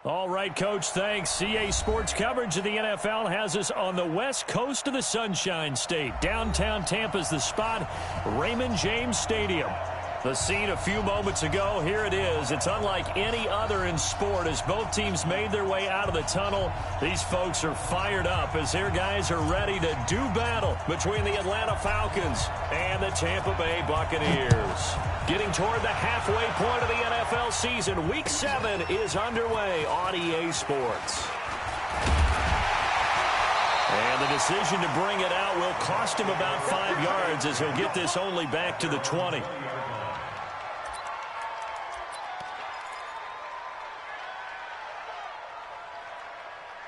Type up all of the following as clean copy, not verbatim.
All right, Coach, thanks. CA Sports coverage of the NFL has us on the west coast of the Sunshine State. Downtown Tampa's the spot, Raymond James Stadium. The scene a few moments ago, here it is. It's unlike any other in sport as both teams made their way out of the tunnel. These folks are fired up as their guys are ready to do battle between the Atlanta Falcons and the Tampa Bay Buccaneers. Getting toward the halfway point of the NFL season, Week 7 is underway on EA Sports. And the decision to bring it out will cost him about 5 yards as he'll get this only back to the 20.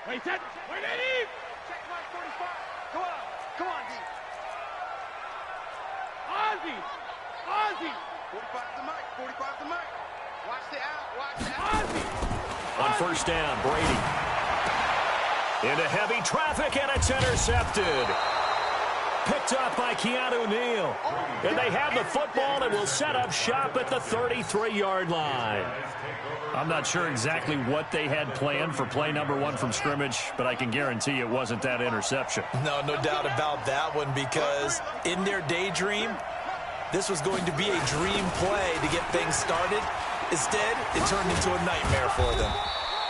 Wait, set. Wait, Eddie! Check mark 45. Come on. Come on, D. Ozzy! Ozzy! 45 the mic. 45 the mic. Watch the out. Watch the out. Ozzy! On first down, Brady. Into heavy traffic, and it's intercepted. Picked up by Keanu Neal. And they have the football and will set up shop at the 33-yard line. I'm not sure exactly what they had planned for play number 1 from scrimmage, but I can guarantee it wasn't that interception. No doubt about that one, because in their daydream, this was going to be a dream play to get things started. Instead, it turned into a nightmare for them.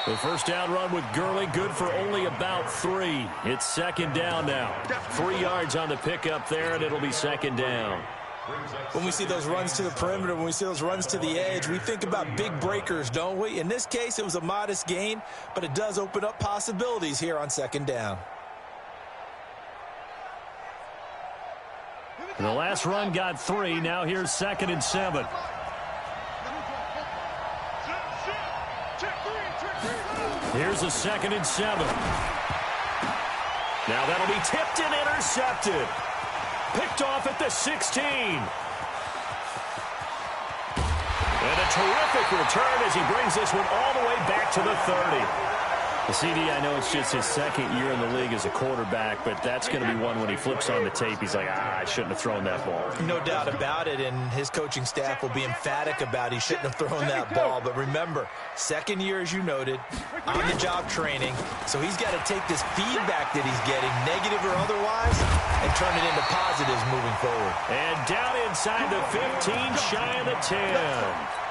The first down run with Gurley, good for only about 3. It's second down now. 3 yards on the pickup there, and it'll be second down. When we see those runs to the perimeter, when we see those runs to the edge, we think about big breakers, don't we? In this case, it was a modest gain, but it does open up possibilities here on second down. And the last run got 3. Now here's 2nd and 7. Here's a 2nd and 7. Now that'll be tipped and intercepted. Picked off at the 16. And a terrific return as he brings this one all the way back to the 30. The CD, I know it's just his second year in the league as a quarterback, but that's going to be one when he flips on the tape, he's like, I shouldn't have thrown that ball. No doubt about it, and his coaching staff will be emphatic about he shouldn't have thrown that ball. But remember, second year, as you noted, on-the-job training, so he's got to take this feedback that he's getting, negative or otherwise, and turn it into positives moving forward. And down inside the 15, shy of the 10.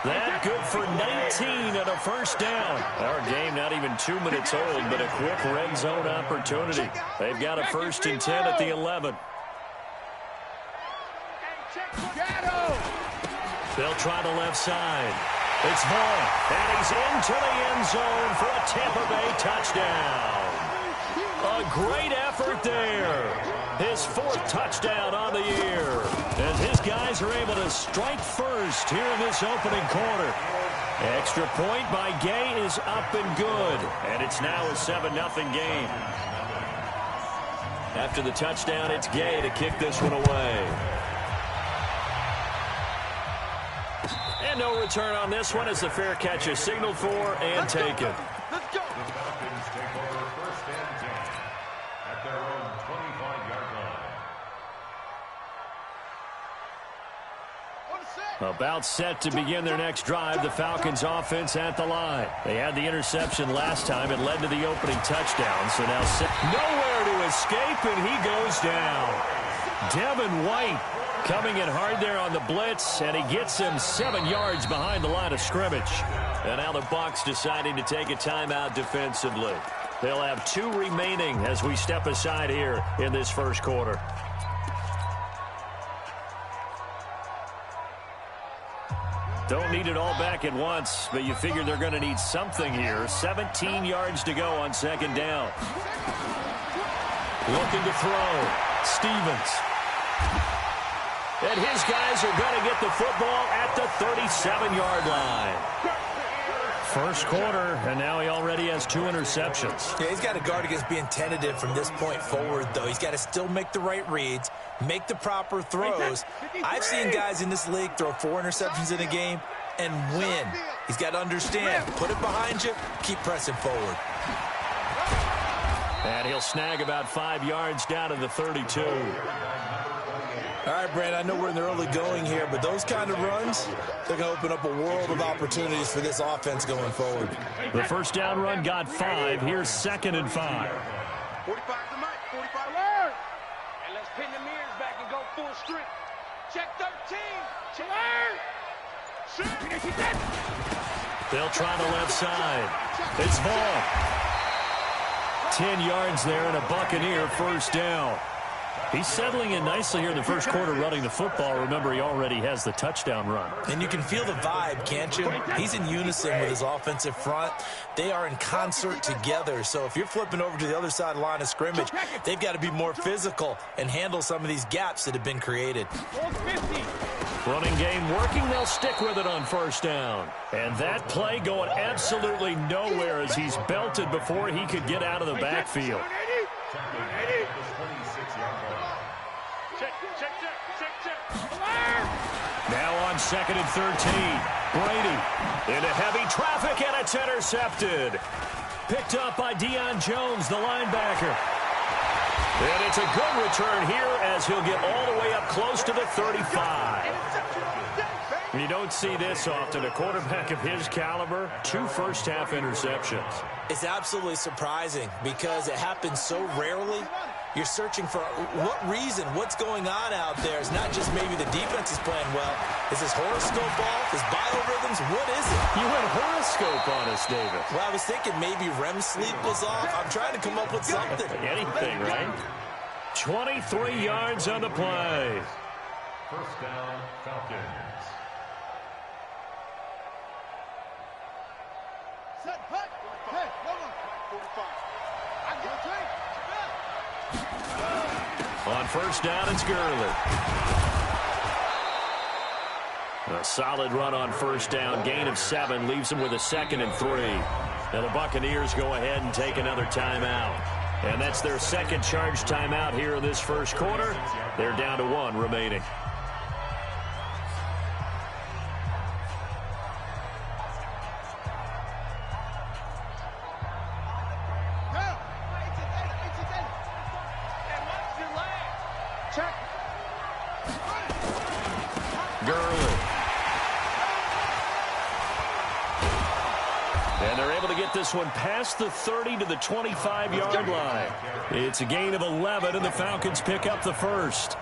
That good for 19 and a first down. Our game not even 2 minutes old, but a quick red zone opportunity. They've got a 1st and 10 at the 11. They'll try the left side. It's Vaughn, and he's into the end zone for a Tampa Bay touchdown. A great effort there. His 4th touchdown on the year, as his guys are able to strike first here in this opening quarter. Extra point by Gay is up and good, and it's now a 7-0 game. After the touchdown, it's Gay to kick this one away. And no return on this one as the fair catch is signaled for and taken. Let's go. About set to begin their next drive, the Falcons offense at the line. They had the interception last time. It led to the opening touchdown. So now nowhere to escape, and he goes down. Devin White coming in hard there on the blitz, and he gets him 7 yards behind the line of scrimmage. And now the Bucs deciding to take a timeout defensively. They'll have 2 remaining as we step aside here in this first quarter. Don't need it all back at once, but you figure they're going to need something here. 17 yards to go on second down. Looking to throw. Stevens. And his guys are going to get the football at the 37-yard line. First quarter, and now he already has 2 interceptions. Yeah, he's got to guard against being tentative from this point forward, though. He's got to still make the right reads, make the proper throws. I've seen guys in this league throw 4 interceptions in a game and win. He's got to understand, put it behind you, keep pressing forward. And he'll snag about 5 yards down to the 32. All right, Brandon, I know we're in the early going here, but those kind of runs, they're going to open up a world of opportunities for this offense going forward. The first down run got 5. Here's 2nd and 5. 45 the mic, 45 learn. And let's pin the mirrors back and go full strength. Check 13. Check. Learn. They'll try the left side. It's Vaughn. 10 yards there and a Buccaneer first down. He's settling in nicely here in the first quarter running the football. Remember, he already has the touchdown run. And you can feel the vibe, can't you? He's in unison with his offensive front. They are in concert together. So if you're flipping over to the other side line of scrimmage, they've got to be more physical and handle some of these gaps that have been created. Running game working. They'll stick with it on first down. And that play going absolutely nowhere as he's belted before he could get out of the backfield. Now on 2nd and 13. Brady into heavy traffic, and it's intercepted. Picked up by Deion Jones, the linebacker. And it's a good return here as he'll get all the way up close to the 35. You don't see this often. A quarterback of his caliber, 2 first-half interceptions. It's absolutely surprising because it happens so rarely. You're searching for what reason, what's going on out there. It's not just maybe the defense is playing well. Is his horoscope off? His biorhythms? What is it? You went horoscope on us, David. Well, I was thinking maybe REM sleep was off. I'm trying to come up with something. Anything, right? 23 yards on the play. First down, Falcons. Set, hut. Hey, hold on. 45. I can take. On first down, it's Gurley. A solid run on first down. Gain of 7 leaves him with a 2nd and 3. Now the Buccaneers go ahead and take another timeout. And that's their second charge timeout here in this first quarter. They're down to 1 remaining. This one past the 30 to the 25-yard line. It's a gain of 11, and the Falcons pick up the first.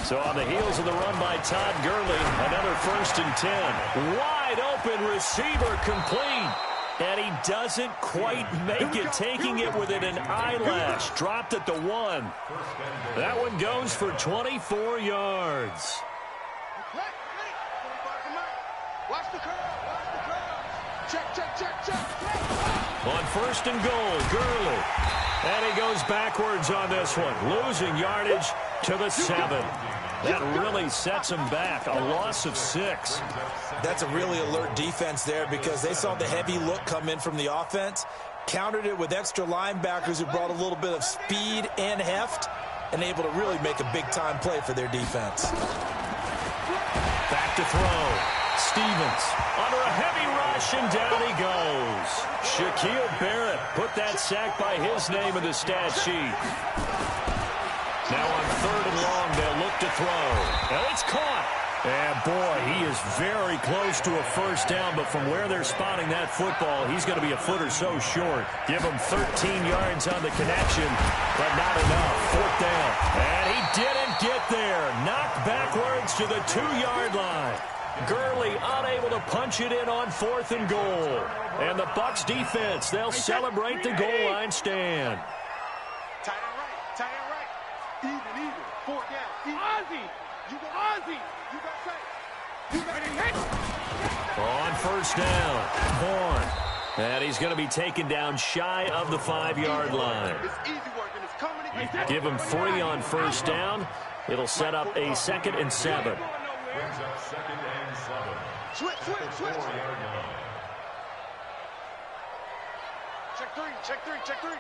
So on the heels of the run by Todd Gurley, another 1st and 10. Wide open receiver complete. And he doesn't quite make it, taking it within an eyelash. Dropped at the 1. That one goes for 24 yards. Watch the curve. Check. On 1st and goal, Gurley. And he goes backwards on this one, losing yardage to the 7. That really sets him back, a loss of 6. That's a really alert defense there because they saw the heavy look come in from the offense, countered it with extra linebackers who brought a little bit of speed and heft, and able to really make a big-time play for their defense. Back to throw. Stevens under a heavy rush, and down he goes. Shaquille Barrett put that sack by his name in the stat sheet. Now on 3rd and long, they'll look to throw. And it's caught. And boy, he is very close to a first down, but from where they're spotting that football, he's going to be a foot or so short. Give him 13 yards on the connection, but not enough. 4th down. And he didn't get there. Knocked backwards to the 2-yard line. Gurley unable to punch it in on 4th and goal. And the Bucs defense, they'll celebrate the goal line stand. Tight end right. Even. 4th down. Ozzy. You got Ozzy. You got safe. You got hit. On first down, Vaughn. And he's going to be taken down shy of the 5-yard line. It's easy work, and it's coming again. Give him 3 on first down. It'll set up a 2nd and 7. Brings up 2nd and 7. Switch. Check three.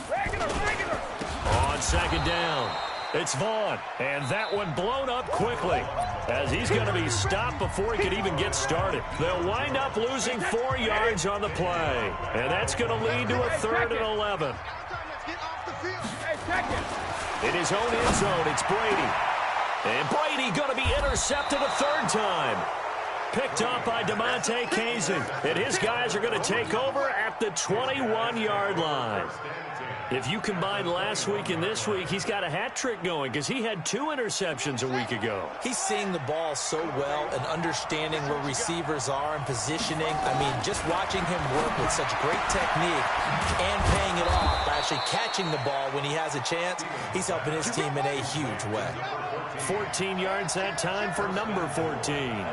Regular. On 2nd down, it's Vaughn. And that one blown up quickly as he's going to be stopped before he could even get started. They'll wind up losing 4 yards on the play. And that's going to lead to a 3rd and 11. Let's get off the field. Hey, check it. In his own end zone, it's Brady. And Brady going to be intercepted a third time. Picked up by Damontae Kazee. And his guys are going to take over at the 21-yard line. If you combine last week and this week, he's got a hat trick going because he had 2 interceptions a week ago. He's seeing the ball so well and understanding where receivers are and positioning. I mean, just watching him work with such great technique and paying it off by actually catching the ball when he has a chance, he's helping his team in a huge way. 14 yards that time for number 14.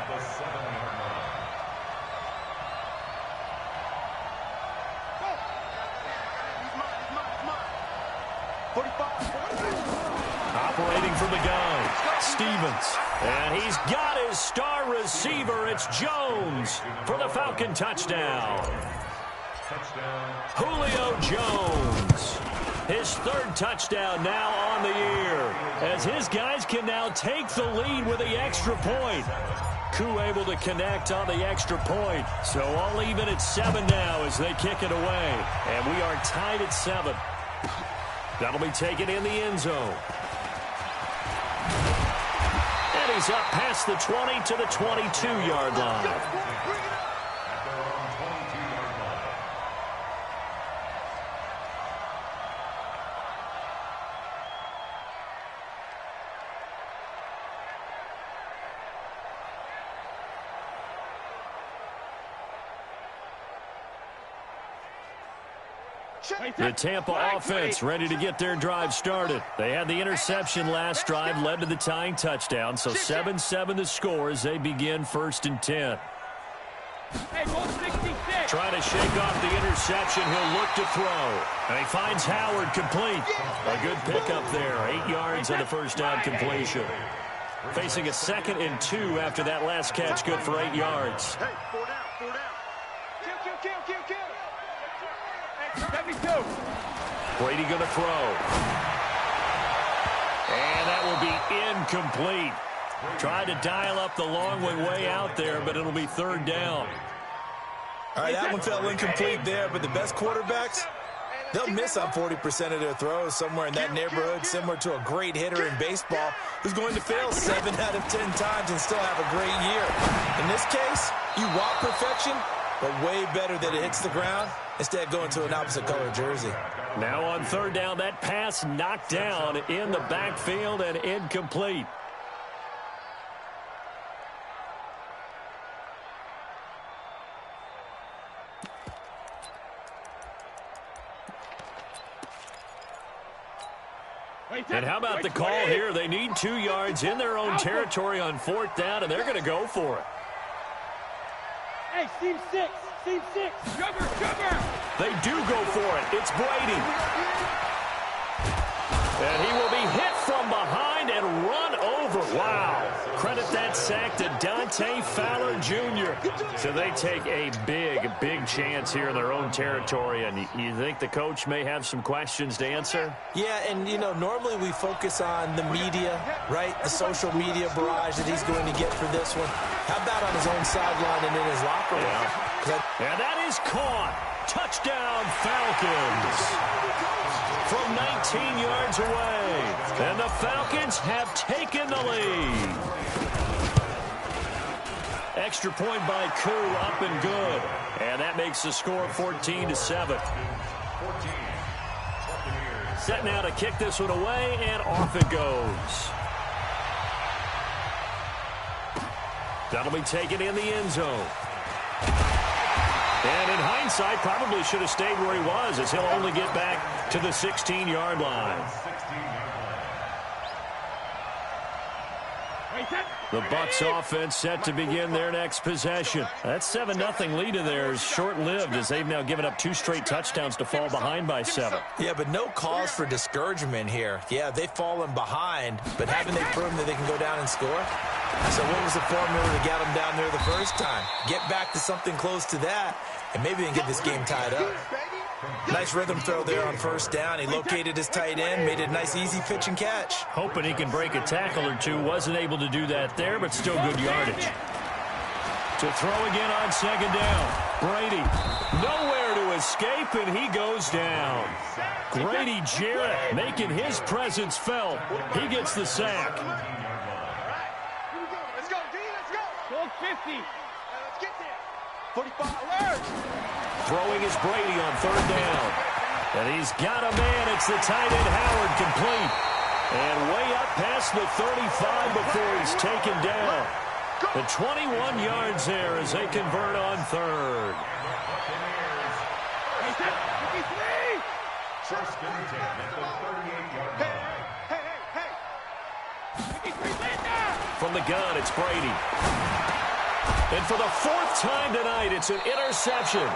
Operating from the gun, Stevens. And he's got his star receiver. It's Jones for the Falcon touchdown. Julio Jones. His 3rd touchdown now on the year, as his guys can now take the lead with the extra point. Koo able to connect on the extra point. So all even at 7 now as they kick it away. And we are tied at 7. That'll be taken in the end zone. And he's up past the 20 to the 22-yard line. The Tampa offense ready to get their drive started. They had the interception last drive, led to the tying touchdown. So 7-7 the score as they begin 1st and 10. Trying to shake off the interception. He'll look to throw. And he finds Howard complete. A good pickup there. 8 yards on the first down completion. Facing a 2nd and 2 after that last catch. Good for 8 yards. Hey, 4 down, 4 down. Kill. Brady going to throw. And that will be incomplete. Tried to dial up the long one way out there, but it'll be 3rd down. All right, that one fell incomplete there, but the best quarterbacks, they'll miss on 40% of their throws somewhere in that neighborhood, similar to a great hitter in baseball who's going to fail 7 out of 10 times and still have a great year. In this case, you want perfection, but way better that it hits the ground instead of going to an opposite color jersey. Now on 3rd down, that pass knocked down in the backfield and incomplete. And how about the call here? They need 2 yards in their own territory on 4th down, and they're going to go for it. Hey, Team 6. Cover. They do go for it. It's Brady. And he will be hit from behind and run over. Wow. Credit that sack to Dante Fowler Jr. So they take a big chance here in their own territory. And you think the coach may have some questions to answer? Yeah, and, you know, normally we focus on the media, right? The social media barrage that he's going to get for this one. How about on his own sideline and in his locker room? Yeah. And that is caught. Touchdown, Falcons. From 19 yards away. And the Falcons have taken the lead. Extra point by Koo, up and good. And that makes the score 14-7. Set now to kick this one away, and off it goes. That'll be taken in the end zone. And in hindsight, probably should have stayed where he was, as he'll only get back to the 16-yard line. The Bucs offense set to begin their next possession. That 7-0 lead in there is short-lived, as they've now given up 2 straight touchdowns to fall behind by 7. Yeah, but no cause for discouragement here. Yeah, they've fallen behind, but haven't they proven that they can go down and score? So what was the formula to get them down there the first time? Get back to something close to that, and maybe they can get this game tied up. Nice rhythm throw there on 1st down. He located his tight end, made it a nice easy pitch and catch. Hoping he can break a tackle or two. Wasn't able to do that there, but still good yardage. To throw again on 2nd down. Brady nowhere to escape, and he goes down. Grady Jarrett making his presence felt. He gets the sack. All right. Here we go. Let's go, D. Let's go. Go 50. Let's get there. 45. Alert. Throwing is Brady on third down. And he's got a man. It's the tight end Howard, complete. And way up past the 35 before he's taken down. The 21 yards there as they convert on third. First and 10 at the 38-yard line. From the gun, it's Brady. And for the fourth time tonight, it's an interception.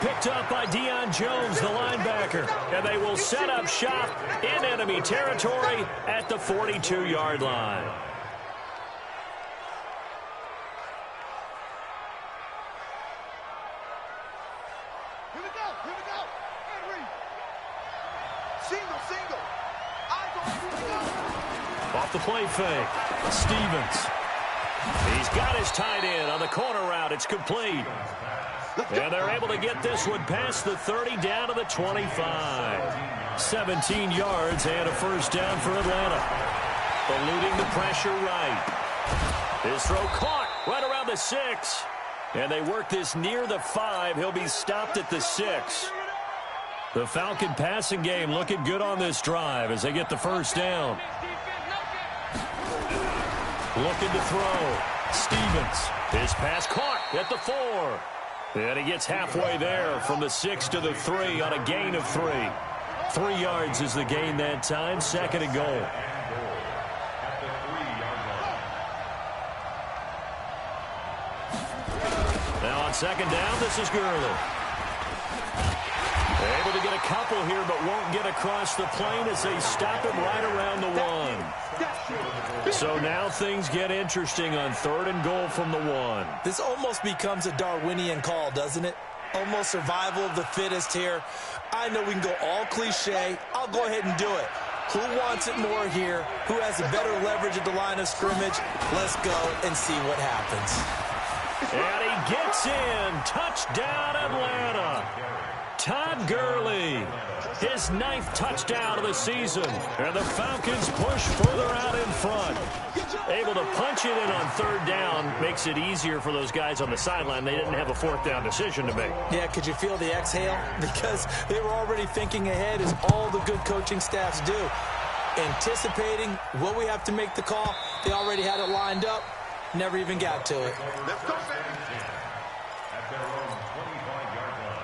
Picked up by Deion Jones, the linebacker. And they will set up shop in enemy territory at the 42-yard line. Here we go. Here we go. Henry. Single, single. Eyes on. Here we go. Off the play fake, Stevens. He's got his tight end on the corner route. It's complete. And they're able to get this one past the 30 down to the 25. 17 yards and a first down for Atlanta. Eluding the pressure right. His throw caught right around the 6. And they work this near the 5. He'll be stopped at the 6. The Falcon passing game looking good on this drive as they get the first down. Looking to throw. Stevens. His pass caught at the 4. And he gets halfway there from the 6 to the 3 on a gain of 3. 3 yards is the gain that time. Second and goal. Now on second down, this is Gurley. They're able to get a couple here, but won't get across the plane as they stop him right around the 1. So now things get interesting on third and goal from the 1. This almost becomes a Darwinian call, doesn't it? Almost survival of the fittest here. I know we can go all cliche. I'll go ahead and do it. Who wants it more here? Who has a better leverage at the line of scrimmage? Let's go and see what happens. And he gets in. Touchdown, Atlanta. Todd Gurley, his 9th touchdown of the season. And the Falcons push further out in front. Able to punch it in on third down makes it easier for those guys on the sideline. They didn't have a fourth down decision to make. Yeah, could you feel the exhale? Because they were already thinking ahead, as all the good coaching staffs do. Anticipating what we have to make the call. They already had it lined up. Never even got to it. Let's go, baby. At their own 25-yard line.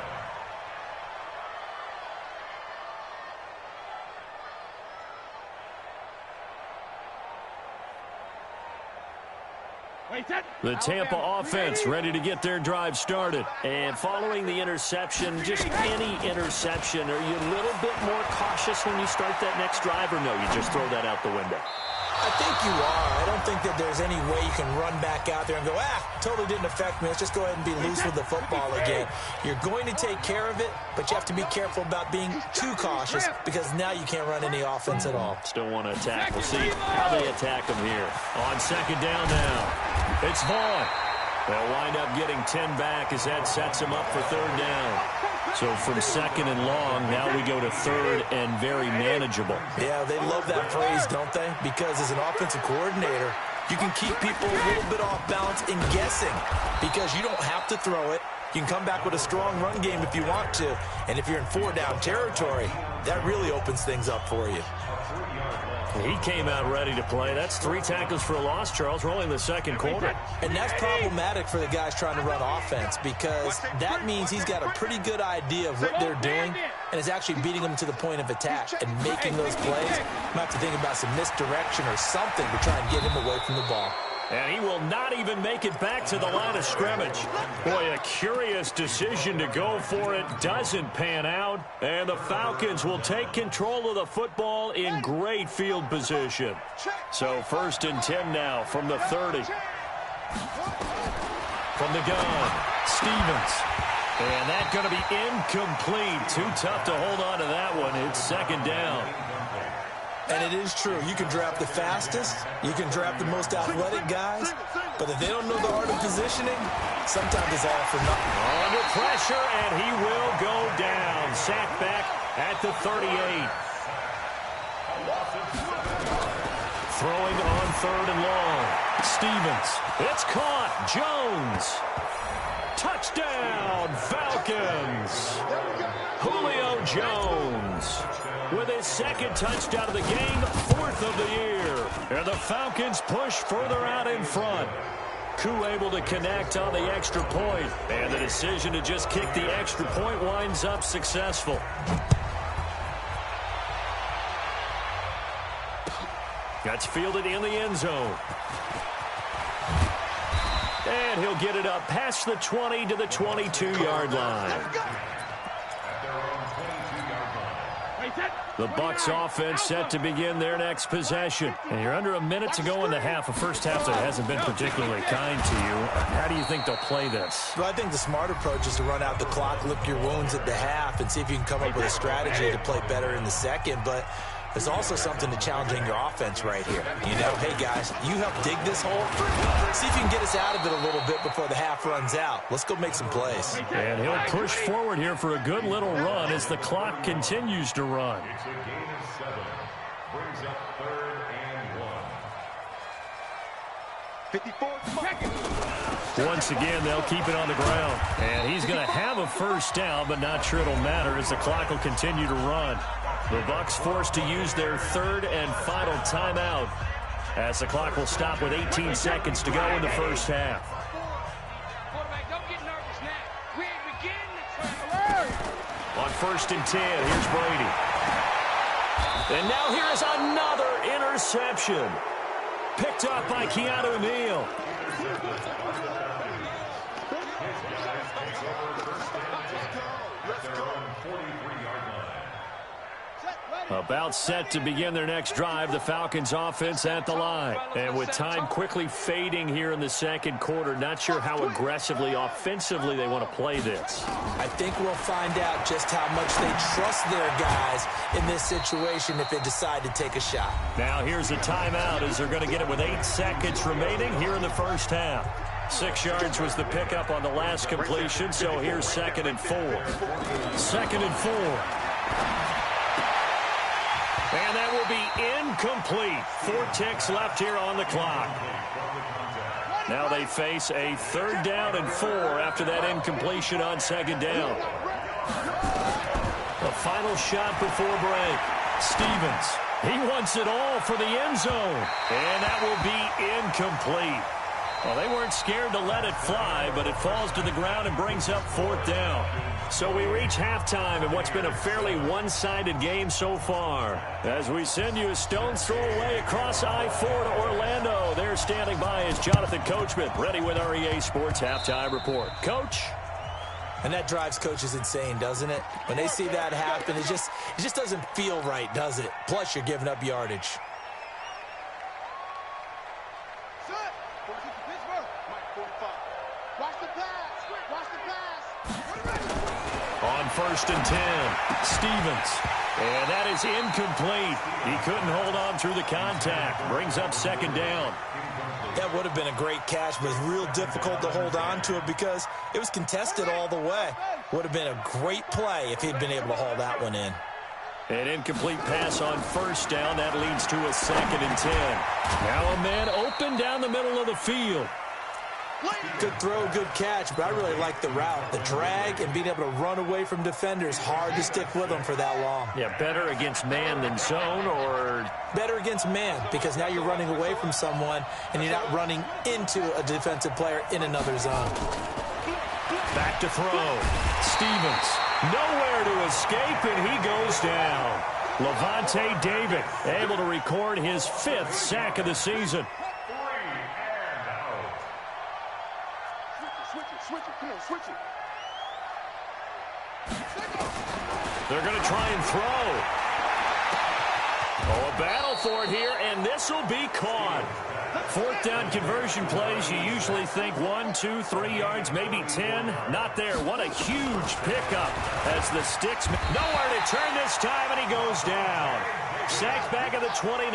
The Tampa offense ready to get their drive started. And following the interception, just any interception, are you a little bit more cautious when you start that next drive, or no, you just throw that out the window? I think you are. I don't think that there's any way you can run back out there and go, totally didn't affect me. Let's just go ahead and be loose with the football again. You're going to take care of it, but you have to be careful about being too cautious because now you can't run any offense at all. Still want to attack. We'll see how they attack them here. On second down now, it's Vaughn. They'll wind up getting 10 back as that sets them up for third down. So from second and long, now we go to third and very manageable. Yeah, they love that phrase, don't they? Because as an offensive coordinator, you can keep people a little bit off balance and guessing because you don't have to throw it. You can come back with a strong run game if you want to. And if you're in 4-down territory, that really opens things up for you. He came out ready to play. That's 3 tackles for a loss, Charles, rolling the second quarter. And that's problematic for the guys trying to run offense because that means he's got a pretty good idea of what they're doing and is actually beating them to the point of attack and making those plays. Might have to think about some misdirection or something to try and get him away from the ball. And he will not even make it back to the line of scrimmage. Boy, a curious decision to go for it. Doesn't pan out. And the Falcons will take control of the football in great field position. So first and 10 now from the 30. From the gun, Stevens. And that's going to be incomplete. Too tough to hold on to that one. It's second down. And it is true. You can draft the fastest. You can draft the most athletic guys. But if they don't know the art of positioning, sometimes it's all for nothing. Under pressure, and he will go down. Sacked back at the 38. Throwing on 3rd and long. Stevens. It's caught. Jones. Touchdown, Falcons. Julio Jones with his 2nd touchdown of the game, 4th of the year. And the Falcons push further out in front. Koo able to connect on the extra point. And the decision to just kick the extra point winds up successful. That's fielded in the end zone. And he'll get it up past the 20 to the 22-yard line. The Bucs offense set to begin their next possession. And you're under a minute to go in the half. A first half that hasn't been particularly kind to you. How do you think they'll play this? Well, I think the smart approach is to run out the clock, lick your wounds at the half, and see if you can come up with a strategy to play better in the second. But there's also something to challenging your offense right here. You know, hey, guys, you help dig this hole. See if you can get us out of it a little bit before the half runs out. Let's go make some plays. And he'll push forward here for a good little run as the clock continues to run. It's a gain of 7. Brings up 3rd and 1. 54. Once again, they'll keep it on the ground. And he's going to have a first down, but not sure it'll matter as the clock will continue to run. The Bucs forced to use their 3rd and final timeout as the clock will stop with 18 seconds to go in the first half. Quarterback, don't get nervous now. We ain't beginning to turn. On 1st and 10, here's Brady. And now here is another interception. Picked up by Keanu Neal. About set to begin their next drive, the Falcons offense at the line. And with time quickly fading here in the second quarter, not sure how aggressively, offensively they want to play this. I think we'll find out just how much they trust their guys in this situation if they decide to take a shot. Now here's a timeout as they're going to get it with 8 seconds remaining here in the first half. 6 yards was the pickup on the last completion, so here's 2nd and 4. 2nd and 4. And that will be incomplete. 4 ticks left here on the clock. Now they face a 3rd down and 4 after that incompletion on 2nd down. The final shot before break. Stevens. He wants it all for the end zone. And that will be incomplete. Well, they weren't scared to let it fly, but it falls to the ground and brings up 4th down. So we reach halftime in what's been a fairly one-sided game so far. As we send you a stone's throw away across I-4 to Orlando. There standing by is Jonathan Coachman, ready with our EA Sports Halftime Report. Coach? And that drives coaches insane, doesn't it? When they see that happen, it just doesn't feel right, does it? Plus, you're giving up yardage. On 1st and 10, Stevens. And that is incomplete. He couldn't hold on through the contact. Brings up 2nd down. That would have been a great catch, but it's real difficult to hold on to it because it was contested all the way. Would have been a great play if he'd been able to haul that one in. An incomplete pass on 1st down. That leads to a 2nd and 10. Now a man open down the middle of the field. Good throw, good catch, but I really like the route. The drag and being able to run away from defenders, hard to stick with them for that long. Yeah, better against man than zone, or? Better against man, because now you're running away from someone and you're not running into a defensive player in another zone. Back to throw. Stevens, nowhere to escape, and he goes down. Levante David able to record his 5th sack of the season. Switch it. They're going to try and throw. Oh, a battle for it here, and this will be caught. 4th down conversion plays, you usually think 1, 2, 3 yards, maybe 10. Not there. What a huge pickup as the sticks. Nowhere to turn this time, and he goes down. Sacked back at the 29.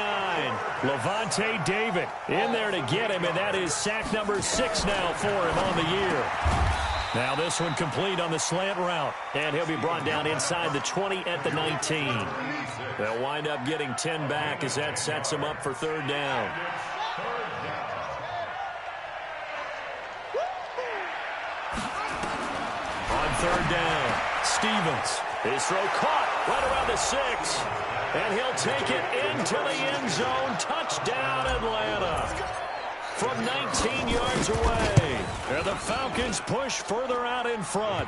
Levante David in there to get him, and that is sack number 6 now for him on the year. Now this one complete on the slant route, and he'll be brought down inside the 20 at the 19. They'll wind up getting 10 back as that sets him up for 3rd down. On 3rd down, Stevens. His throw caught right around the 6. And he'll take it into the end zone. Touchdown, Atlanta. From 19 yards away. And the Falcons push further out in front.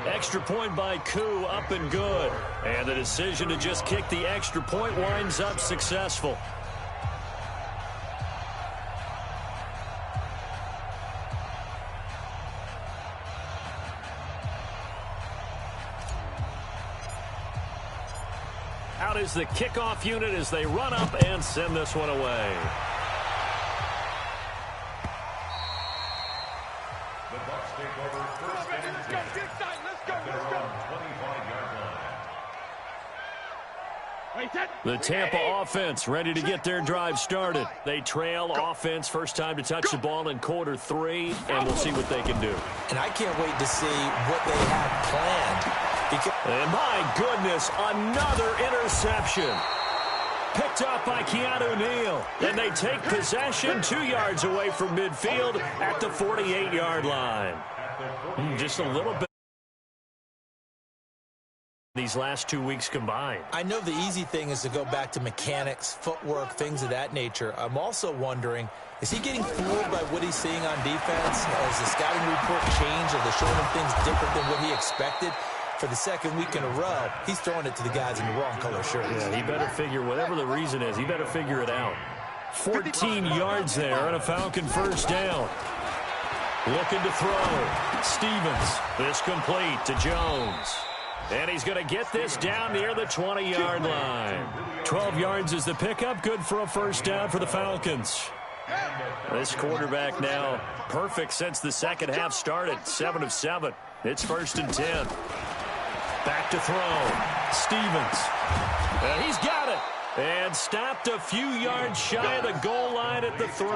Extra point by Koo, up and good. And the decision to just kick the extra point winds up successful. Out is the kickoff unit as they run up and send this one away. The Bucs take over first and 10. Let's go. 25-yard line. The Tampa offense ready to get their drive started. They trail offense, first time to touch the ball in quarter 3, and we'll see what they can do. And I can't wait to see what they have planned. And my goodness, another interception. Picked up by Keanu Neal. And they take possession 2 yards away from midfield at the 48-yard line. Just a little bit. These last 2 weeks combined. I know the easy thing is to go back to mechanics, footwork, things of that nature. I'm also wondering, is he getting fooled by what he's seeing on defense? Has the scouting report changed? Are they showing him things different than what he expected? For the 2nd week in a row, he's throwing it to the guys in the wrong color shirts. Yeah, he better figure, whatever the reason is, he better figure it out. 14 yards there and a Falcon first down. Looking to throw. Stevens. This complete to Jones. And he's going to get this down near the 20-yard line. 12 yards is the pickup. Good for a first down for the Falcons. This quarterback now perfect since the second half started. 7 of 7. It's 1st and 10. Back to throw. Stevens. And he's got it. And stopped a few yards shy of the goal line at the 3.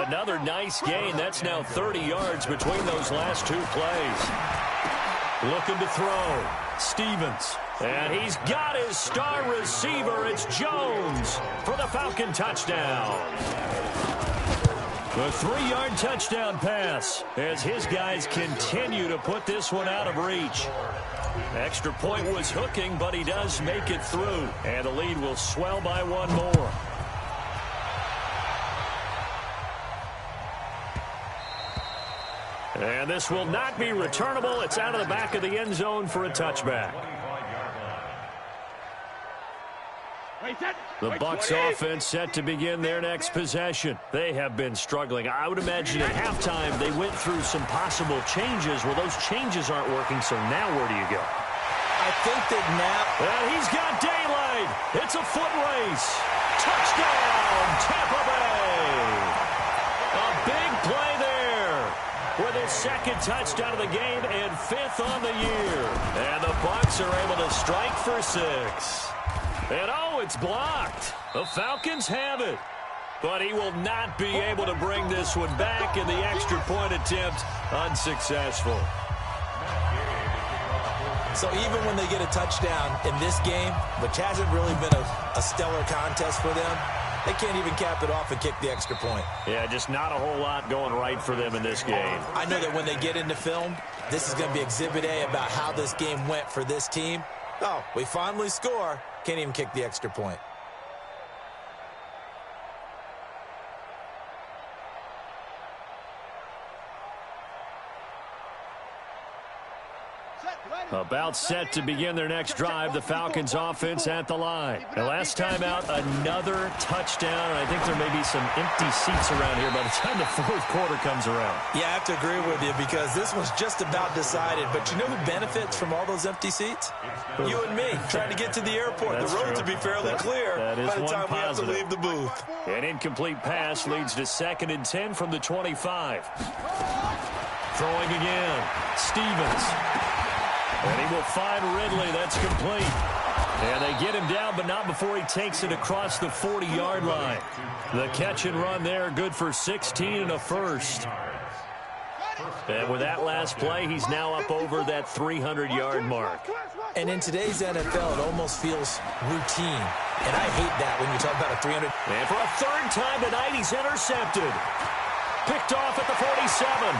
Another nice gain. That's now 30 yards between those last 2 plays. Looking to throw. Stevens. And he's got his star receiver. It's Jones for the Falcon touchdown. The 3-yard touchdown pass as his guys continue to put this one out of reach. Extra point was hooking, but he does make it through. And the lead will swell by 1 more. And this will not be returnable. It's out of the back of the end zone for a touchback. The Bucs offense set to begin their next possession. They have been struggling. I would imagine at halftime they went through some possible changes. Well, those changes aren't working, so now where do you go? I think that now... And he's got daylight. It's a foot race. Touchdown, Tampa Bay. A big play there with his 2nd touchdown of the game and 5th on the year. And the Bucs are able to strike for 6. And oh, it's blocked. The Falcons have it. But he will not be able to bring this one back, and the extra point attempt unsuccessful. So even when they get a touchdown in this game, which hasn't really been a stellar contest for them, they can't even cap it off and kick the extra point. Yeah, just not a whole lot going right for them in this game. I know that when they get into film, this is going to be Exhibit A about how this game went for this team. Oh, we finally score. Can't even kick the extra point. About set to begin their next drive, the Falcons offense at the line. And last time out, another touchdown, and I think there may be some empty seats around here by the time the 4th quarter comes around. Yeah, I have to agree with you because this one's just about decided. But you know who benefits from all those empty seats? You and me, trying to get to the airport. That's the roads true. will be fairly clear that is by the one time positive. we have to leave the booth. An incomplete pass leads to 2nd and 10 from the 25. Throwing again. Stevens. And he will find Ridley. That's complete. And they get him down, but not before he takes it across the 40-yard line. The catch and run there, good for 16 and a first. And with that last play, he's now up over that 300-yard mark. And in today's NFL, it almost feels routine. And I hate that when you talk about a 300. And for a third time tonight, he's intercepted. Picked off at the 47.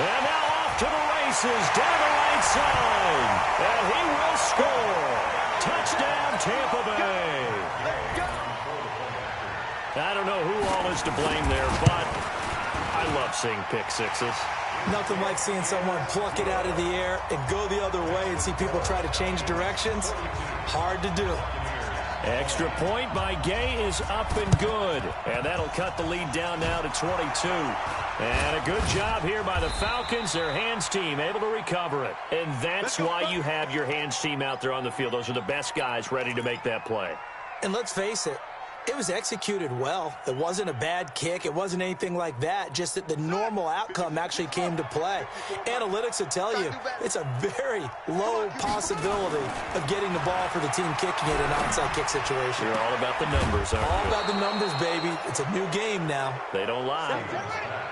And now off to the races, down the right side. And he will score. Touchdown, Tampa Bay. I don't know who all is to blame there, but I love seeing pick sixes. Nothing like seeing someone pluck it out of the air and go the other way and see people try to change directions. Hard to do. Extra point by Gay is up and good. And that'll cut the lead down now to 22. And a good job here by the Falcons. Their hands team able to recover it. And that's why you have your hands team out there on the field. Those are the best guys ready to make that play. And let's face it, it was executed well. It wasn't a bad kick. It wasn't anything like that. Just that the normal outcome actually came to play. Analytics will tell you it's a very low possibility of getting the ball for the team kicking it in an onside kick situation. You're all about the numbers, aren't you? All about the numbers, baby. It's a new game now. They don't lie.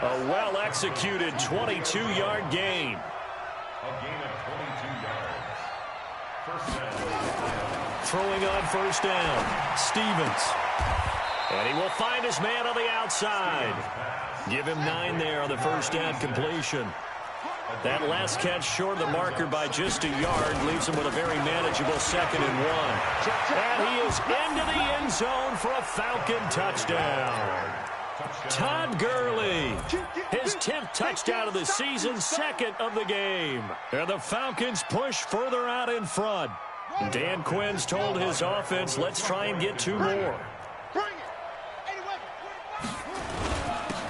A well-executed 22-yard gain. A gain of 22 yards. First down. Throwing on first down, Stevens. And he will find his man on the outside. Give him 9 there on the first down completion. That last catch short of the marker by just a yard leaves him with a very manageable 2nd and 1. And he is into the end zone for a Falcon touchdown. Todd Gurley, his 10th touchdown of the season, 2nd of the game. And the Falcons push further out in front. Dan Quinn's told his offense, let's try and get 2 more.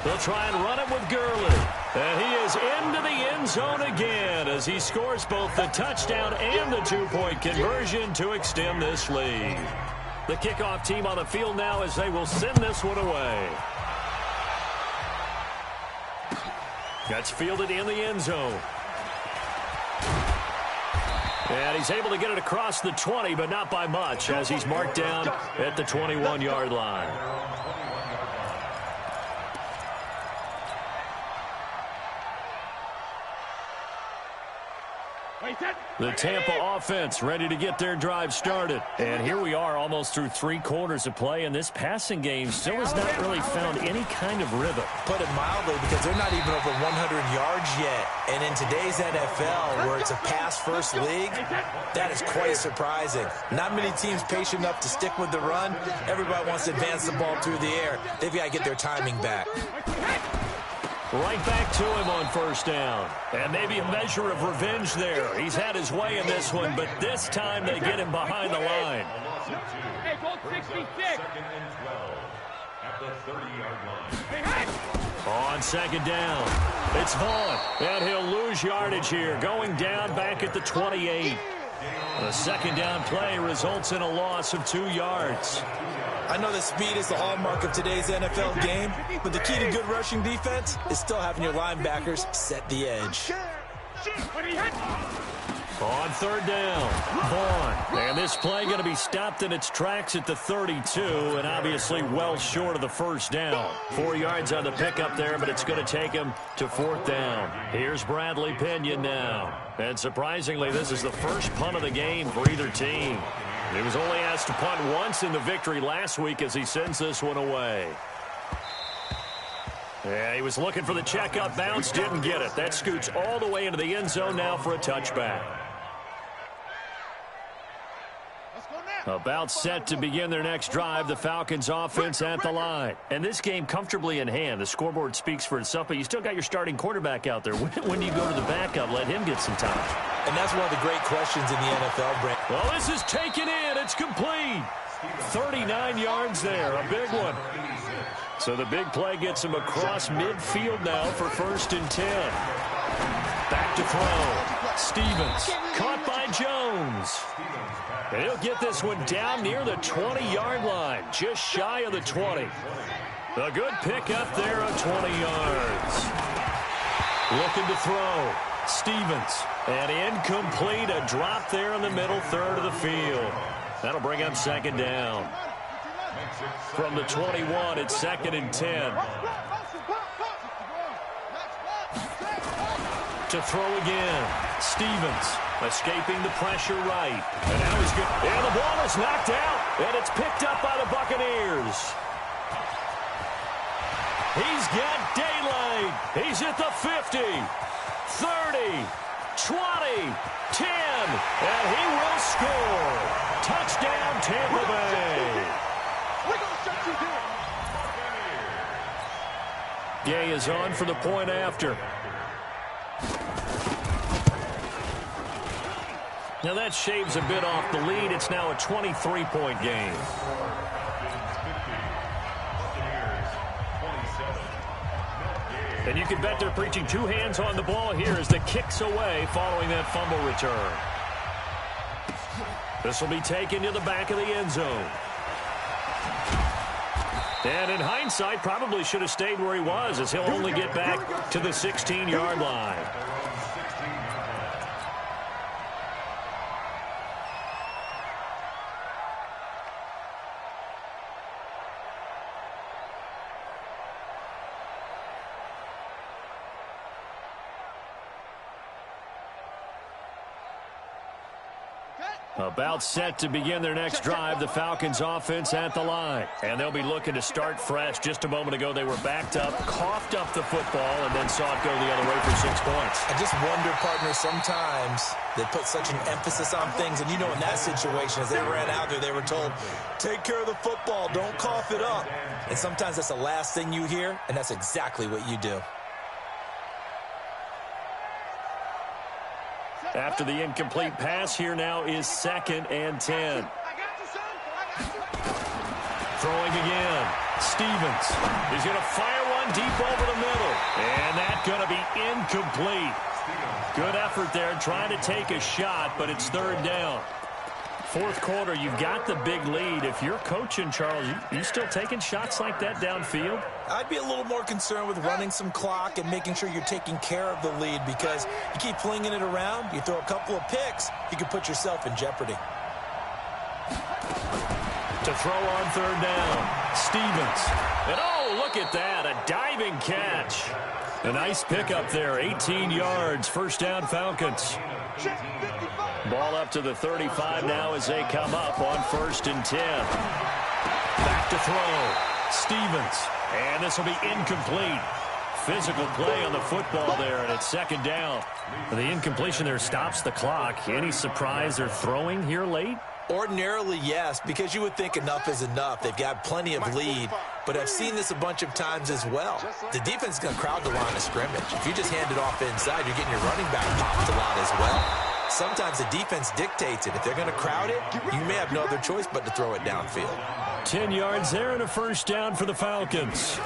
They'll try and run it with Gurley. And he is into the end zone again as he scores both the touchdown and the 2-point conversion to extend this lead. The kickoff team on the field now as they will send this one away. That's fielded in the end zone. And he's able to get it across the 20, but not by much, as he's marked down at the 21-yard line. The Tampa offense ready to get their drive started. And here we are almost through 3 quarters of play, and this passing game still has not really found any kind of rhythm. Put it mildly, because they're not even over 100 yards yet. And in today's NFL, where it's a pass-first league, that is quite surprising. Not many teams patient enough to stick with the run. Everybody wants to advance the ball through the air. They've got to get their timing back. Right back to him on first down. And maybe a measure of revenge there. He's had his way in this one, but this time they get him behind the line. Hey, go 66. 2nd and 12 at the 30-yard line. On 2nd down, it's Vaughn. And he'll lose yardage here, going down back at the 28. The 2nd down play results in a loss of 2 yards. I know that speed is the hallmark of today's NFL game, but the key to good rushing defense is still having your linebackers set the edge. On 3rd down, Vaughn. And this play going to be stopped in its tracks at the 32, and obviously well short of the first down. 4 yards on the pickup there, but it's going to take him to 4th down. Here's Bradley Pinion now. And surprisingly, this is the first punt of the game for either team. He was only asked to punt once in the victory last week as he sends this one away. Yeah, he was looking for the check-up bounce, didn't get it. That scoots all the way into the end zone now for a touchback. About set to begin their next drive, the Falcons offense at the line. And this game comfortably in hand. The scoreboard speaks for itself, but you still got your starting quarterback out there. When do you go to the backup? Let him get some time. And that's one of the great questions in the NFL, Brent. Well, this is taken in. It's complete. 39 yards there, a big one. So the big play gets him across midfield now for 1st and 10. Back to throw. Stevens caught by Jones. And he'll get this one down near the 20-yard line, just shy of the 20. A good pickup there of 20 yards. Looking to throw. Stevens. And incomplete, a drop there in the middle 3rd of the field. That'll bring up second down. From the 21, it's 2nd and 10. To throw again. Stevens escaping the pressure right. And now he's good. And the ball is knocked out. And it's picked up by the Buccaneers. He's got daylight. He's at the 50, 30, 20, 10. And he will score. Touchdown, Tampa Bay. We're going to shut you down. Gay is on for the point after. Now that shaves a bit off the lead. It's now a 23-point game. And you can bet they're preaching two hands on the ball here as the kick's away following that fumble return. This will be taken to the back of the end zone. And in hindsight, probably should have stayed where he was, as he'll only get back to the 16-yard line. About set to begin their next drive, the Falcons offense at the line. And they'll be looking to start fresh. Just a moment ago, they were backed up, coughed up the football, and then saw it go the other way for 6 points. I just wonder, partner, sometimes they put such an emphasis on things. And, you know, in that situation, as they ran out there, they were told, take care of the football, don't cough it up. And sometimes that's the last thing you hear, and that's exactly what you do. After the incomplete pass, here now is 2nd and 10. Throwing again. Stevens. He's going to fire one deep over the middle. And that's going to be incomplete. Good effort there trying to take a shot, but it's 3rd down. 4th quarter, you've got the big lead. If you're coaching, Charles, you still taking shots like that downfield? I'd be a little more concerned with running some clock and making sure you're taking care of the lead, because you keep flinging it around, you throw a couple of picks, you can put yourself in jeopardy. To throw on 3rd down, Stevens. And oh, look at that, a diving catch. A nice pickup there, 18 yards, 1st down Falcons. Ball up to the 35 now as they come up on 1st and 10. Back to throw. Stevens. And this will be incomplete. Physical play on the football there, and it's 2nd down. The incompletion there stops the clock. Any surprise they're throwing here late? Ordinarily, yes, because you would think enough is enough. They've got plenty of lead, but I've seen this a bunch of times as well. The defense is going to crowd the line of scrimmage. If you just hand it off inside, you're getting your running back popped a lot as well. Sometimes the defense dictates it. If they're going to crowd it, you may have no other choice but to throw it downfield. 10 yards there and a 1st down for the Falcons.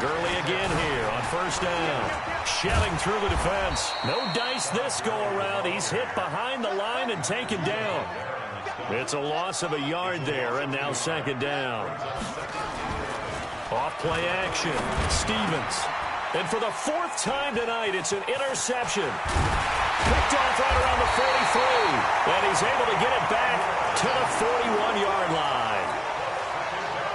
Gurley again here on 1st down. Shelling through the defense. No dice this go-around. He's hit behind the line and taken down. It's a loss of a yard there, and now 2nd down. Off play action. Stevens. And for the 4th time tonight, it's an interception. Picked off right around the 43. And he's able to get it back to the 41-yard line.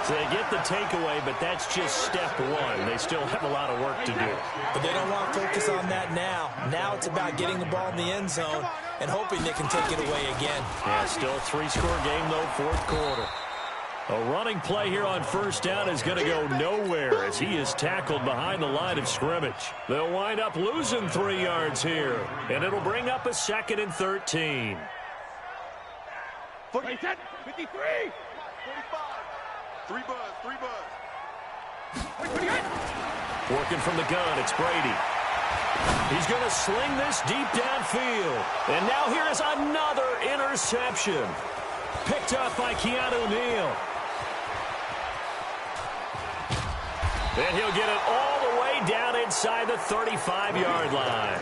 So they get the takeaway, but that's just step one. They still have a lot of work to do. But they don't want to focus on that now. Now it's about getting the ball in the end zone and hoping they can take it away again. Yeah, still a 3-score game, though, 4th quarter. A running play here on 1st down is going to go nowhere as he is tackled behind the line of scrimmage. They'll wind up losing 3 yards here, and it'll bring up a 2nd and 13. 47, 53, 45. 3 buzz, 3 buzz. Working from the gun, it's Brady. He's going to sling this deep downfield. And now here is another interception. Picked up by Keanu Neal. And he'll get it all the way down inside the 35-yard line.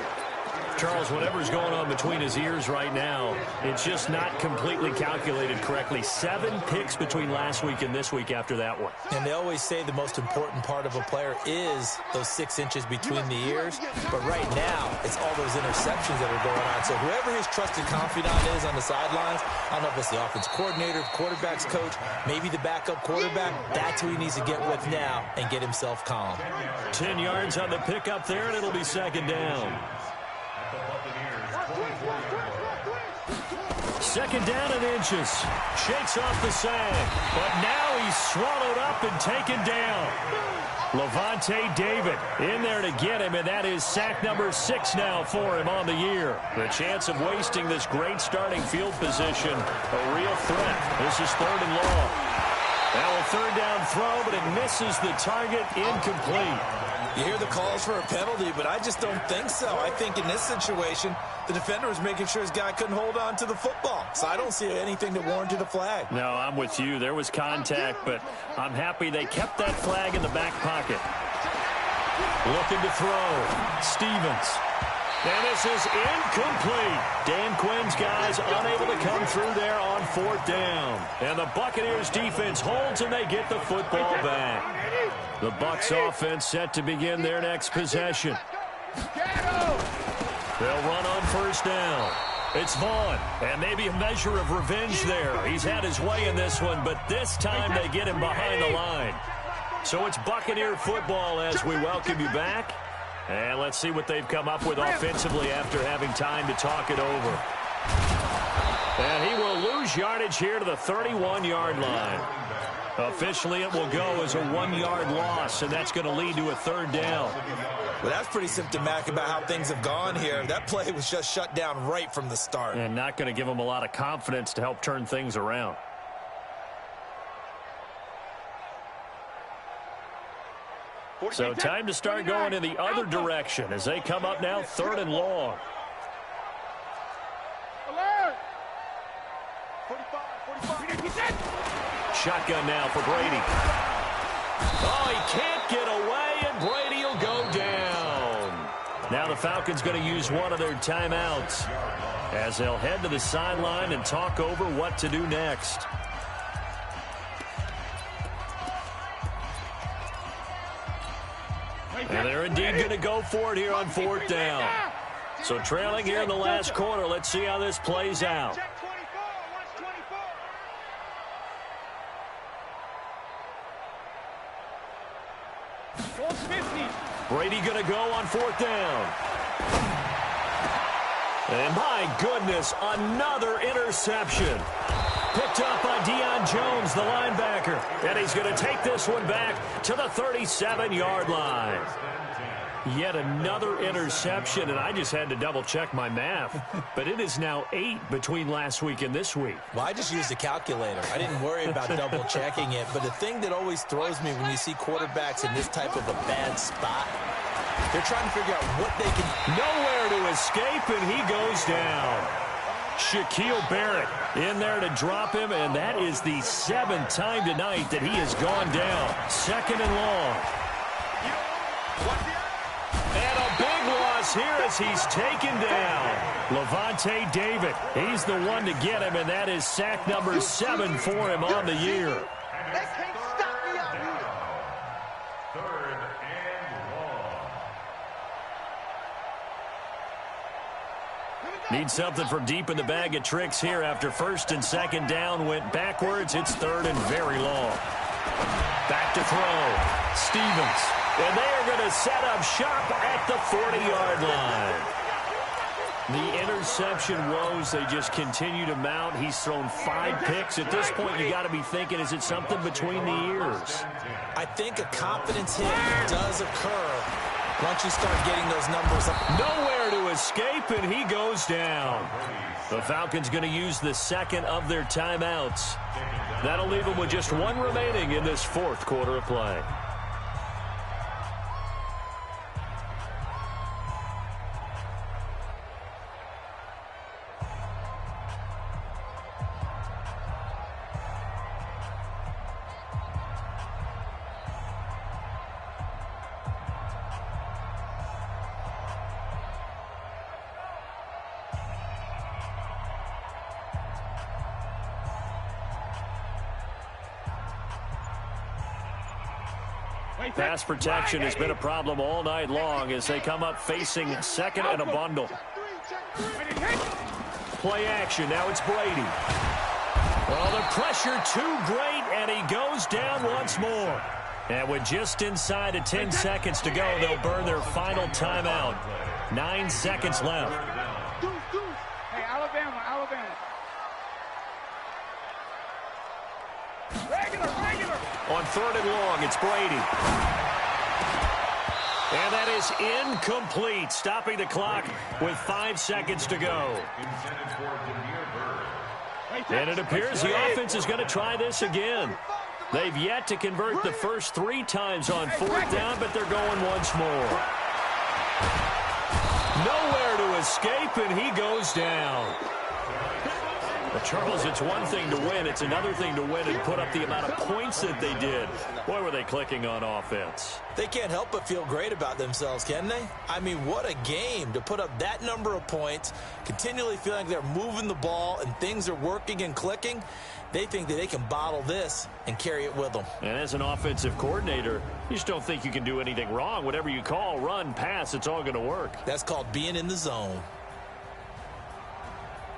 Charles, whatever's going on between his ears right now, it's just not completely calculated correctly. 7 picks between last week and this week after that one. And they always say the most important part of a player is those 6 inches between the ears. But right now, it's all those interceptions that are going on. So whoever his trusted confidant is on the sidelines, I don't know if it's the offense coordinator, quarterback's coach, maybe the backup quarterback, that's who he needs to get with now and get himself calm. 10 yards on the pickup there, and it'll be second down. Second down and inches. Shakes off the sag. But now he's swallowed up and taken down. Levante David in there to get him, and that is sack number 6 now for him on the year. The chance of wasting this great starting field position, a real threat. This is 3rd and long. Now a 3rd down throw, but it misses the target, incomplete. You hear the calls for a penalty, but I just don't think so. I think in this situation, the defender was making sure his guy couldn't hold on to the football. So I don't see anything that warranted a flag. No, I'm with you. There was contact, but I'm happy they kept that flag in the back pocket. Looking to throw. Stevens. And this is incomplete. Dan Quinn's guys unable to come through there on 4th down. And the Buccaneers defense holds, and they get the football back. The Bucs offense set to begin their next possession. They'll run on 1st down. It's Vaughn, and maybe a measure of revenge there. He's had his way in this one, but this time they get him behind the line. So it's Buccaneer football as we welcome you back. And let's see what they've come up with offensively after having time to talk it over. And he will lose yardage here to the 31-yard line. Officially, it will go as a 1-yard loss, and that's going to lead to a 3rd down. Well, that's pretty symptomatic about how things have gone here. That play was just shut down right from the start. And not going to give them a lot of confidence to help turn things around. So time to start going in the other direction as they come up now 3rd and long. Shotgun now for Brady. Oh, he can't get away, and Brady will go down. Now the Falcons going to use one of their timeouts as they'll head to the sideline and talk over what to do next. And they're indeed going to go for it here on 4th down. So trailing here in the last quarter. Let's see how this plays out. Brady going to go on 4th down. And my goodness, another interception. Picked up by Deion Jones, the linebacker. And he's going to take this one back to the 37-yard line. Yet another interception, and I just had to double-check my math. But it is now 8 between last week and this week. Well, I just used a calculator. I didn't worry about double-checking it. But the thing that always throws me when you see quarterbacks in this type of a bad spot, they're trying to figure out what they can... Nowhere to escape, and he goes down. Shaquille Barrett in there to drop him, and that is the 7th time tonight that he has gone down. 2nd and long. And a big loss here as he's taken down. Levante David, he's the one to get him, and that is sack number 7 for him on the year. They can't stop me out here. 3rd and long. Need something from deep in the bag of tricks here after 1st and 2nd down went backwards. It's 3rd and very long. Back to throw. Stevens. And they are going to set up shop at the 40-yard line. The interception woes, they just continue to mount. He's thrown 5 picks. At this point, you got to be thinking, is it something between the ears? I think a confidence hit does occur once you start getting those numbers up. Nowhere to escape, and he goes down. The Falcons going to use the 2nd of their timeouts. That'll leave them with just 1 remaining in this 4th quarter of play. Pass protection has been a problem all night long as they come up facing second and a bundle. Play action. Now it's Brady. Oh, the pressure too great, and he goes down once more. And with just inside of 10 seconds to go, they'll burn their final timeout. 9 seconds left. Hey, Alabama. Regular. On 3rd and long, it's Brady. And that is incomplete, stopping the clock with 5 seconds to go. And it appears the offense is going to try this again. They've yet to convert the first 3 times on 4th down, but they're going once more. Nowhere to escape, and he goes down. Well, Charles, it's one thing to win. It's another thing to win and put up the amount of points that they did. Boy, were they clicking on offense. They can't help but feel great about themselves, can they? I mean, what a game to put up that number of points, continually feeling like they're moving the ball and things are working and clicking. They think that they can bottle this and carry it with them. And as an offensive coordinator, you just don't think you can do anything wrong. Whatever you call, run, pass, it's all going to work. That's called being in the zone.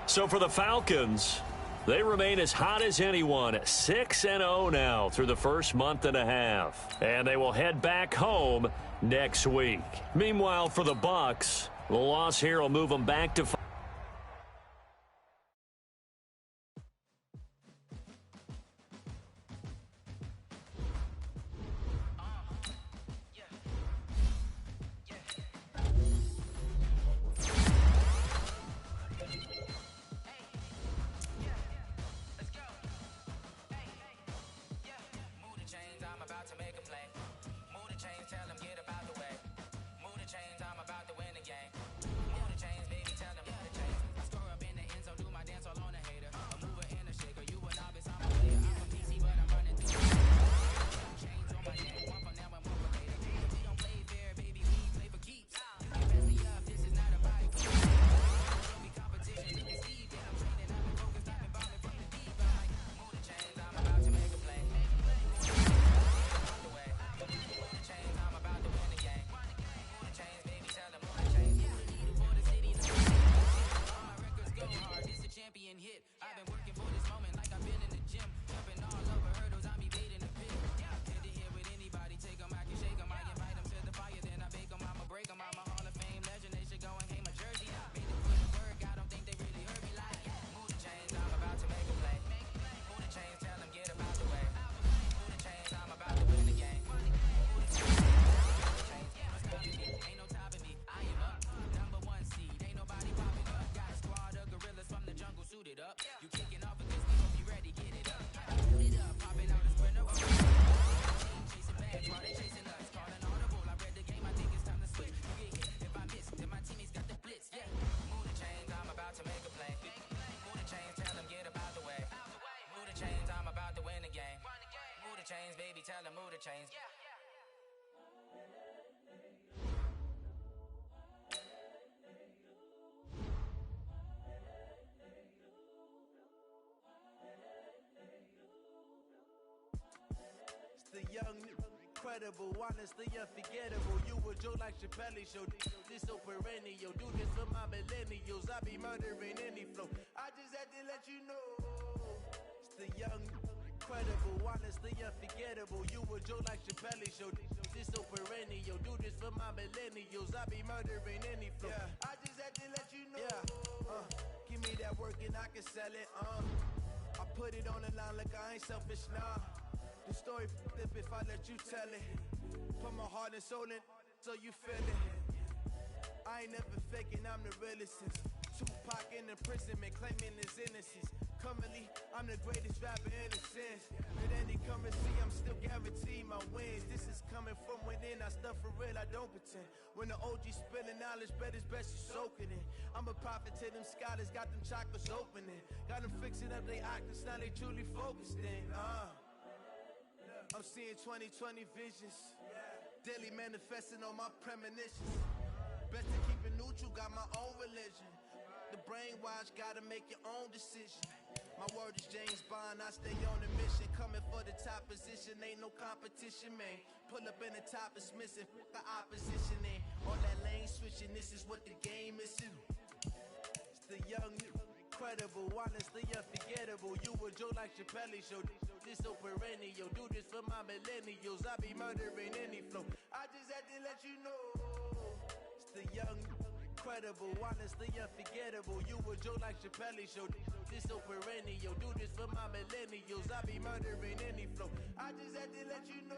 So for the Falcons, they remain as hot as anyone, 6-0 now through the first month and a half. And they will head back home next week. Meanwhile, for the Bucs, the loss here will move them back to chains, baby, tell them move the chains. It's the young, incredible, honestly unforgettable. You a Joe like Chappelle show. This so perennial. Do this for my millennials. I be murdering any flow. I just had to let you know. It's the young, incredible, honestly unforgettable. You a Joe like Chappelle show. This so perennial. Do this for my millennials. I be murdering any flow. Yeah. I just had to let you know. Yeah. Give me that work and I can sell it. I put it on the line like I ain't selfish, nah. The story flip if I let you tell it. Put my heart and soul in so you feel it. I ain't never faking, I'm the realest since Tupac in imprisonment, claiming his innocence. Currently, I'm the greatest rapper in a sense. With any currency, I'm still guaranteed my wins. This is coming from within, I stuff for real, I don't pretend. When the OG spilling knowledge, bet it's best you soak it in. I'm a prophet to them scholars, got them chakras opening. Got them fixing up they octaves, now they truly focused in. I'm seeing 2020 visions. Daily manifesting on my premonitions. Best to keep it neutral, got my own religion. The brainwash, gotta make your own decision. My word is James Bond, I stay on the mission. Come coming for the top position, ain't no competition, man. Pull up in the top is missing, the opposition ain't. All that lane switching, this is what the game is. It's the young, incredible, honestly unforgettable. You a Joe like Chappelle show. This so perennial, do this for my millennials. I be murdering any flow. I just had to let you know. It's the young, incredible, honestly unforgettable. You a Joe like Chappelle show. This so perennial, do this for my millennials. I be murdering any flow. I just had to let you know.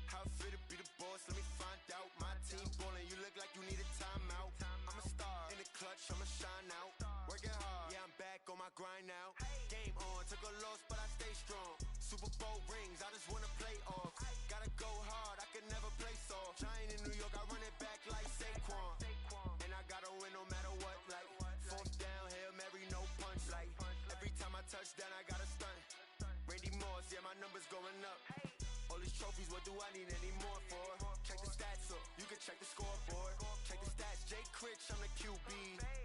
How fit to be the boss? Let me find out. My team ballin', you look like you need a timeout. I'm a star in the clutch, I'ma shine out. Working hard, yeah, I'm back on my grind now. Game on, took a loss, but I stay strong. Super Bowl rings, I just wanna play off. Gotta go hard, I can never play soft. Giant in New York, I run it back like Saquon. And I gotta win no matter what, like fourth down, Hail Mary, no punch. Like every time I touch down, I gotta stunt. Randy Moss, yeah, my numbers going up. All these trophies, what do I need any more for? Check the stats up, you can check the scoreboard. Check the stats, Jake Critch, I'm the QB.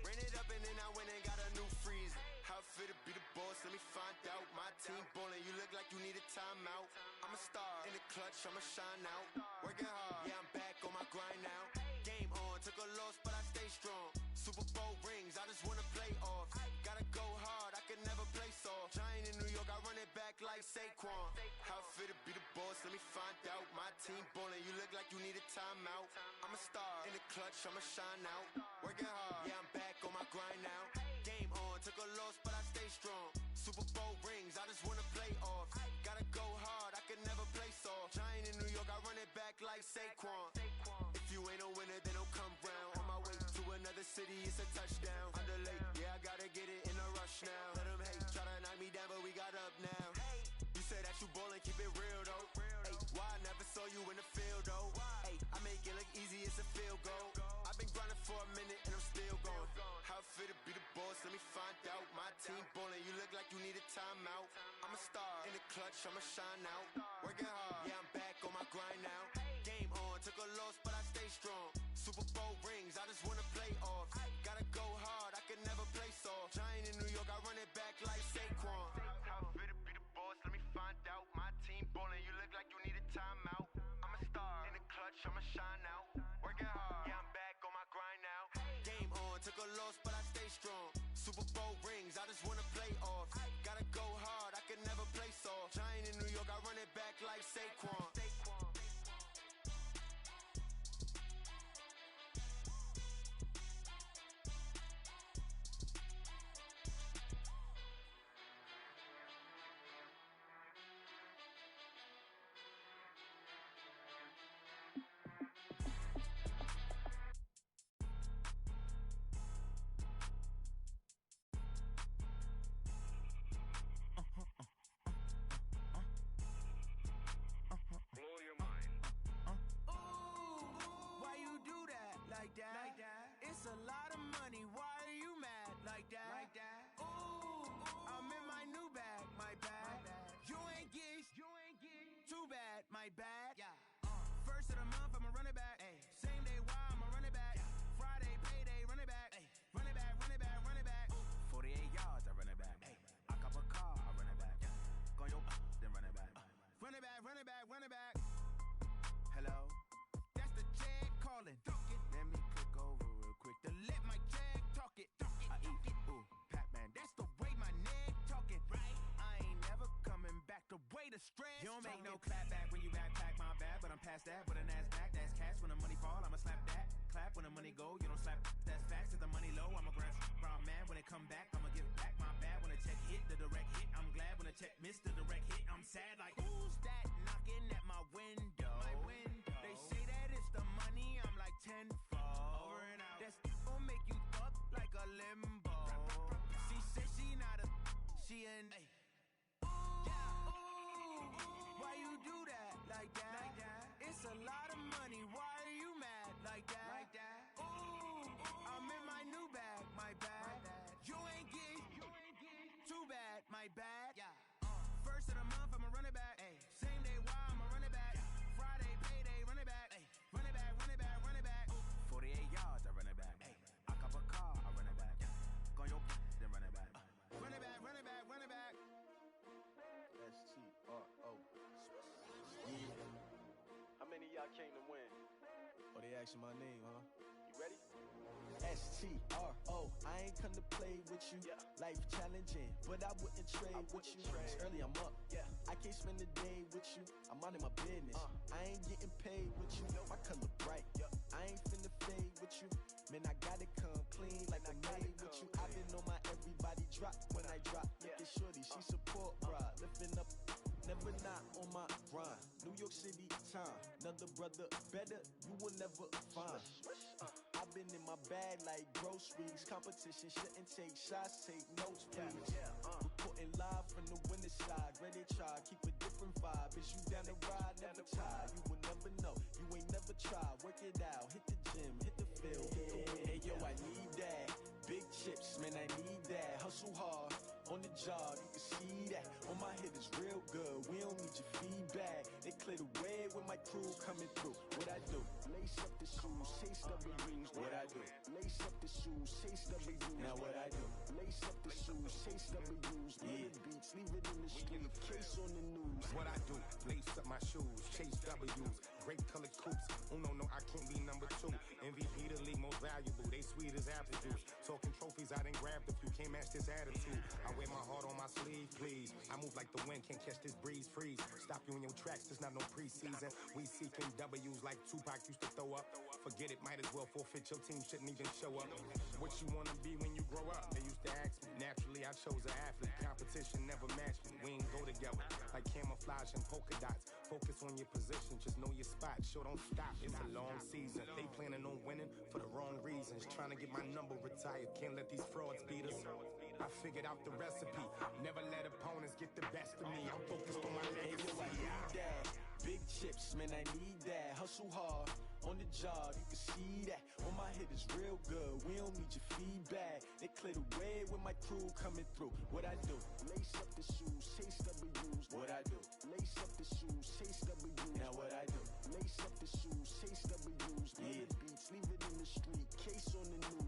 Ran it up and then I went and got a new freeze. How fit to be the boss, let me find out. My team ballin', you look like you need a timeout. I'm a star in the clutch, I'ma shine out. Working hard, yeah, I'm back on my grind now. Game on, took a loss, but I stay strong. Super Bowl rings, I just wanna play off. Gotta go hard, I can never play soft. Giant in New York, I run it back like Saquon. How fit to be the boss, let me find out. My team ballin', you look like you need a timeout. I'm a star in the clutch, I'ma shine out. Working hard, yeah, I'm back on my grind now. Game on, took a loss, but I stay strong. Super Bowl rings, I just wanna play off. Gotta go hard, I can never play soft. Giant in New York, I run it back like Saquon. If you ain't a winner, then don't come round. On my way to another city, it's a touchdown. Underlay, yeah, I gotta get it in a rush now. Let them hate, try to knock me down, but we got up now. You say that you ballin', keep it real though. Hey, why I never saw you in the field though? Hey, I make it look easy, it's a field goal. I've been grinding for a minute and I'm still going. How fit to be the boss, let me find out. My team ballin', you look like you need a timeout. I'm a star in the clutch, I'ma shine out. Working hard, yeah, I'm back on my grind now. Game on, took a loss, but I stay strong. Super Bowl rings, I just wanna play off. Gotta go hard, I can never play soft. Giant in New York, I run it back like Saquon. How fit to be the boss, let me find out. My team ballin', you look like you need a timeout. I'm a star in the clutch, I'ma shine out. Working hard, yeah, I'm back on my grind now. Game on, took a loss, but I stay strong. Super Bowl rings, I just wanna play off. Gotta go hard, I can never play soft. Giant in New York, I run it back like Saquon. Blow your mind. Why you do that like that? It's a lot of money. Why are you mad like that? Ooh, I'm in my new bag, my bad. You ain't geese, too bad, my bad. First of the month, I'ma run it back. Same day, why I'ma run it back. Friday, payday, run it back. Run it back, run it back, run it back. 48 yards, I run it back. I cop a car, I run it back. Go your then run it back. Run it back, run it back, run it back. Hello, that's the jag calling. Let me click over real quick to let my jag talk it. I eat it, ooh, Pac-Man. That's the way my neck talking. Right, I ain't never coming back. The way the stress. You don't make no clap back when you backpack my bad, but I'm past that. With a NASDAQ, that's cash. When the money fall, I'ma slap that. Clap when the money go, you don't slap. That's facts. If the money low, I'ma grab. Brown man, when it come back, I'ma give back my bad. When the check hit, the direct hit. I'm glad when the check missed the direct hit. I'm sad like who's that knocking at my window? They say that it's the money. I'm like tenfold. Over and out. That's gon' make you up like a limbo. She said she not a. She an. Ooh, why you do that That's a lot of money. Why are you mad like that? Ooh, I'm in my new bag, my bad. You ain't get too bad, my bad. Yeah. First of the month, I'ma run it back. Ay. Same day, why I'ma run it back. Friday, payday, run it back. Ay. Run it back, run it back, run it back. 48 yards, I run it back. Ay. I cop a car, I run it back. Go on your then run it back. Run it back, run it back, run it back. S-T-R-O. Yeah. How many of y'all came to win? Oh, they asking my name, huh? You ready? S-T-R-O. I ain't come to play with you. Yeah. Life challenging, but I wouldn't trade with you. trade. Early, I'm up. Yeah. I can't spend the day with you. I'm minding my business. I ain't getting paid with you. My color bright. Yeah. I ain't finna fade with you. Man, I gotta come clean like I made with you. I been on my everybody drop when I drop. Look at shorty, she support, bruh. Lifting up. Never not on my grind. New York City time. Another brother better, you will never find. I've been in my bag like groceries. Competition shouldn't take shots, take notes, please. Reporting live from the winter side. Ready to try, keep a different vibe. Is you down the ride, never tired. You will never know, you ain't never tried. Work it out, hit the gym, hit the field, hit the wind. Hey yo, I need that. Big chips, man, I need that. Hustle hard, on the job, you can see that. On my hit is real good, we don't need your feedback. They clear the way when my crew coming through. What I do? Lace up the shoes, chase W's. What I do? Lace up the shoes, chase W's. Now what I do? Lace up the shoes, chase W's. Yeah. Beats, leave it in the street, case on the news. What I do? Lace up my shoes, chase W's. Great colored coops. No, I can't be number 2. MVP the league most valuable. They sweet as apple juice. Talking trophies, I done grabbed a few. Can't match this attitude. I wear my heart on my sleeve, please. I move like the wind, can't catch this breeze. Freeze. Stop you in your tracks. There's not no preseason. We seeking W's like Tupac used to throw up. Forget it, might as well forfeit. Your team shouldn't even show up. What you wanna be when you grow up? They used to ask me. Naturally, I chose an athlete. Competition never matched me. We ain't go together like camouflage and polka dots. Focus on your position, just know your spot. Sure, don't stop. It's a long season. They planning on winning for the wrong reasons. Trying to get my number retired. Can't let these frauds beat us. I figured out the recipe. Never let opponents get the best of me. I'm focused on my legacy. I need that. Big chips, man, I need that. Hustle hard, on the job, you can see that. On my hit is real good, we don't need your feedback. They clear the way when my crew coming through. What I do? Lace up the shoes, chase W's. What I do? Lace up the shoes, chase W's. Now what I do? Lace up the shoes, chase W's. Yeah. Beats, leave it in the street, case on the news.